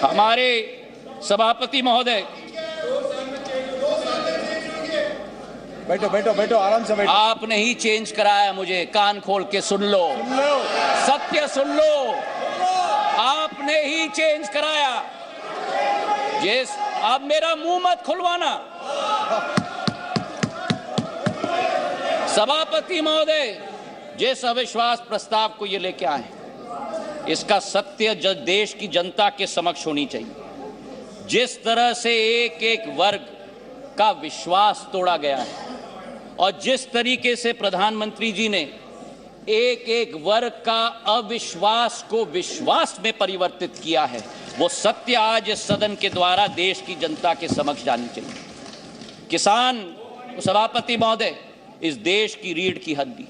हमारे सभापति महोदय, बैठो बैठो बैठो, आराम से बैठो। आपने ही चेंज कराया, मुझे कान खोल के सुन लो, सत्य सुन लो, आपने ही चेंज कराया। अब मेरा मुंह मत खुलवाना। सभापति महोदय, जिस अविश्वास प्रस्ताव को ये लेके आए, इसका सत्य देश की जनता के समक्ष होनी चाहिए। जिस तरह से एक एक वर्ग का विश्वास तोड़ा गया है और जिस तरीके से प्रधानमंत्री जी ने एक एक वर्ग का अविश्वास को विश्वास में परिवर्तित किया है, वो सत्य आज इस सदन के द्वारा देश की जनता के समक्ष जानी चाहिए। किसान, सभापति महोदय, इस देश की रीढ़ की हड्डी,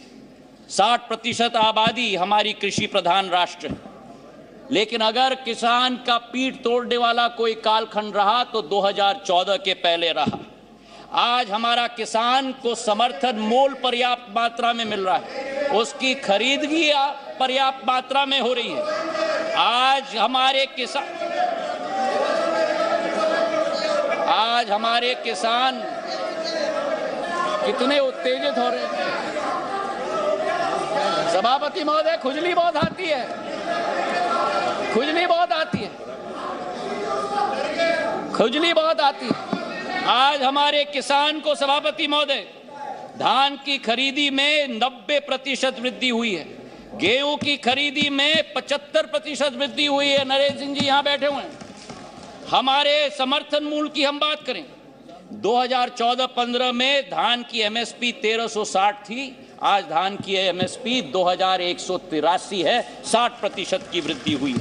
60% आबादी हमारी कृषि प्रधान राष्ट्र है, लेकिन अगर किसान का पीठ तोड़ने वाला कोई कालखंड रहा तो 2014 के पहले रहा। आज हमारा किसान को समर्थन मूल्य पर्याप्त मात्रा में मिल रहा है, उसकी खरीदगी पर्याप्त मात्रा में हो रही है। आज हमारे किसान कितने उत्तेजित हो रहे हैं। सभापति महोदय, खुजली बहुत आती है, खुजली बहुत आती है, खुजली बहुत आती है। आज हमारे किसान को, सभापति महोदय, धान की खरीदी में 90% वृद्धि हुई है, गेहूं की खरीदी में 75% वृद्धि हुई है। नरेंद्र सिंह जी यहां बैठे हुए हैं। हमारे समर्थन मूल्य की हम बात करें, 2014-15 में धान की एमएसपी 1360 थी, आज धान की एमएसपी 2183 है, 60% की वृद्धि हुई है।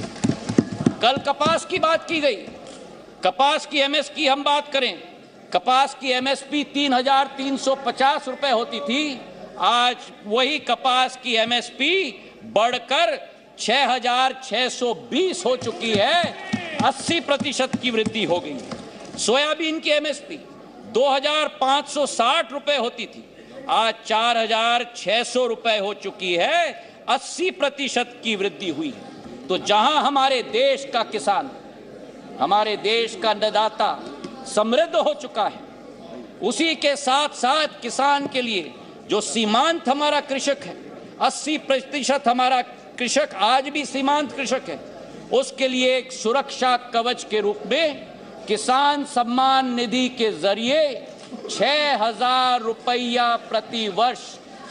कल कपास की बात की गई, कपास की एमएसपी की हम बात करें, कपास की एमएसपी 3350 रुपए होती थी, आज वही कपास की एमएसपी बढ़कर 6620 हो चुकी है, 80% की वृद्धि हो गई। सोयाबीन की एमएसपी 2560 रुपए होती थी, आज 4600 रुपए हो चुकी है, 80% की वृद्धि हुई है। तो जहां हमारे देश का किसान, हमारे देश का अन्नदाता समृद्ध हो चुका है, उसी के साथ साथ किसान के लिए जो सीमांत हमारा कृषक है, 80% हमारा कृषक आज भी सीमांत कृषक है, उसके लिए एक सुरक्षा कवच के रूप में किसान सम्मान निधि के जरिए 6000 रुपया प्रति वर्ष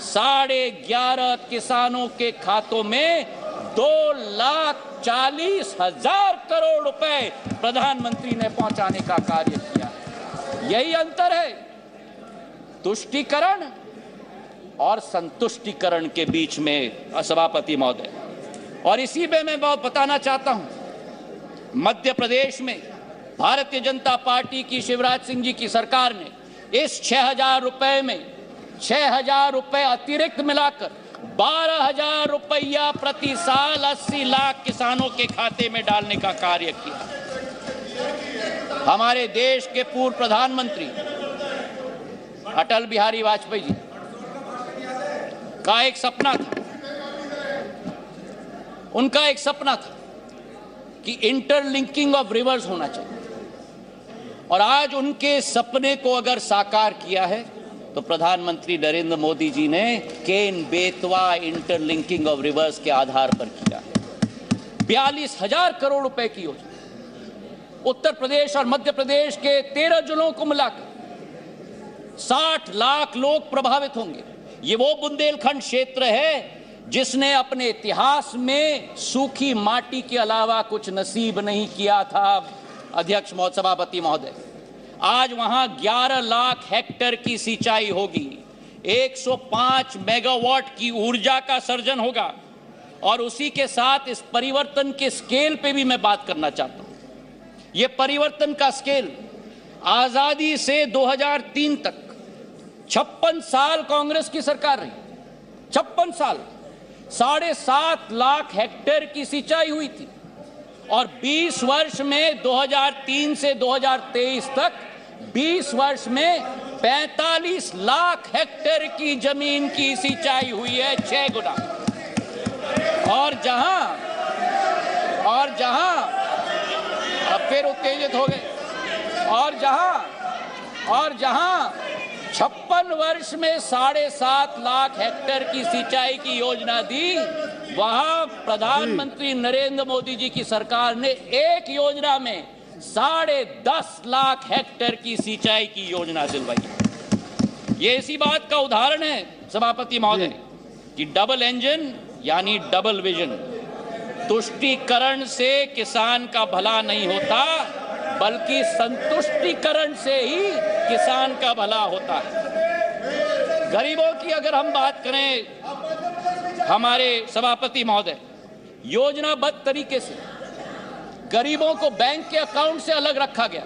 11.5 किसानों के खातों में 2,40,000 करोड़ रुपए प्रधानमंत्री ने पहुंचाने का कार्य किया है। यही अंतर है तुष्टीकरण और संतुष्टीकरण के बीच में, सभापति महोदय। और इसी में मैं बहुत बताना चाहता हूं, मध्य प्रदेश में भारतीय जनता पार्टी की शिवराज सिंह जी की सरकार ने इस 6000 रुपए में 6000 रुपए अतिरिक्त मिलाकर 12,000 रुपया प्रति साल 80 लाख किसानों के खाते में डालने का कार्य किया। हमारे देश के पूर्व प्रधानमंत्री अटल बिहारी वाजपेयी जी का एक सपना था, उनका एक सपना था कि इंटरलिंकिंग ऑफ रिवर्स होना चाहिए, और आज उनके सपने को अगर साकार किया है तो प्रधानमंत्री नरेंद्र मोदी जी ने Ken Betwa interlinking of reverse के आधार पर किया है। 42,000 करोड़ रुपए की योजना, उत्तर प्रदेश और मध्य प्रदेश के 13 जिलों को मिलाकर 60 लाख लोग प्रभावित होंगे। ये वो बुंदेलखंड क्षेत्र है जिसने अपने इतिहास में सूखी माटी के अलावा कुछ नसीब नहीं किया था। अध्यक्ष सभापति महोदय, आज वहां 11 लाख हेक्टेयर की सिंचाई होगी, 105 मेगावाट की ऊर्जा का सर्जन होगा, और उसी के साथ इस परिवर्तन के स्केल पे भी मैं बात करना चाहता हूं। यह परिवर्तन का स्केल आजादी से 2003 तक 56 साल कांग्रेस की सरकार रही, 56 साल 7.5 लाख हेक्टेयर की सिंचाई हुई थी, और 20 वर्ष में 2003 से 2023 तक 20 वर्ष में 45 लाख हेक्टेयर की जमीन की सिंचाई हुई है, 6 गुना। और जहां अब फिर उत्तेजित हो गए। और जहां 56 वर्ष में 7.5 लाख हेक्टेयर की सिंचाई की योजना दी, वहां प्रधानमंत्री नरेंद्र मोदी जी की सरकार ने एक योजना में 10.5 लाख हेक्टेयर की सिंचाई की योजना दिलवाई। ये इसी बात का उदाहरण है सभापति महोदय कि डबल इंजन यानी डबल विजन। तुष्टीकरण से किसान का भला नहीं होता, बल्कि संतुष्टीकरण से ही किसान का भला होता है। गरीबों की अगर हम बात करें हमारे सभापति महोदय, योजनाबद्ध तरीके से गरीबों को बैंक के अकाउंट से अलग रखा गया।